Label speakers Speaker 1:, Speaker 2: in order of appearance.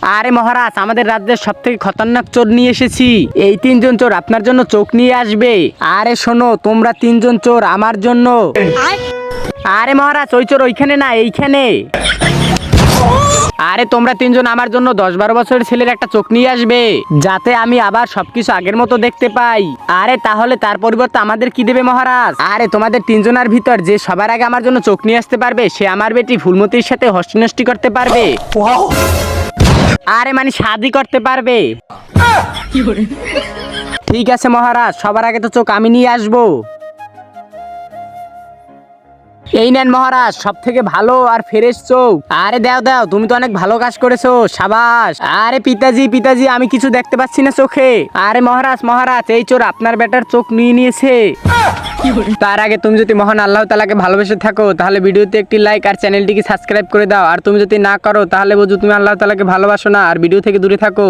Speaker 1: আরে মহারাজ, আমাদের রাজ্যের সব থেকে খতরনাক চোর নিয়ে এসেছি। এই তিনজন চোর আপনার জন্য চোখ নিয়ে আসবে। আরে শোনো, তোমরা তিনজন চোর আমার জন্য। আরে মহারাজ, ওই চোর ওইখানে না, এইখানে। আরে তোমরা তিনজন আমার জন্য 10-12 বছরের ছেলের একটা চোখ নিয়ে আসবে, যাতে আমি আবার সবকিছু আগের মতো দেখতে পাই। আরে তাহলে তার পরিবর্তে আমাদের কি দেবে মহারাজ? আরে তোমাদের তিনজনের ভিতর যে সবার আগে আমার জন্য চোখ নিয়ে আসতে পারবে, সে আমার বেটি ফুলমতির সাথে হস্তি নষ্টি করতে পারবে। আরে মানে শাদি করতে পারবে। ঠিক আছে মহারাজ, সবার আগে তো চোখ আমি নিয়ে আসবো। এই নেন মহারাজ, সব থেকে ভালো আর ফ্রেশ চোখ। আরে দাও দাও, তুমি তো অনেক ভালো কাজ করেছো, সাবাস। আরে পিতাজি পিতাজি, আমি কিছু দেখতে পাচ্ছি না চোখে। আরে মহারাজ মহারাজ, এই চোর আপনার বেটার চোখ নিয়ে নিয়েছে। তার আগে তুমি যদি মহান আল্লাহ তাআলাকে ভালোবেসে থাকো, তাহলে ভিডিওতে একটি লাইক আর চ্যানেলটিকে সাবস্ক্রাইব করে দাও। আর তুমি যদি না করো, তাহলে বুঝো তুমি আল্লাহ তাআলাকে ভালোবাসো না আর ভিডিও থেকে দূরে থাকো।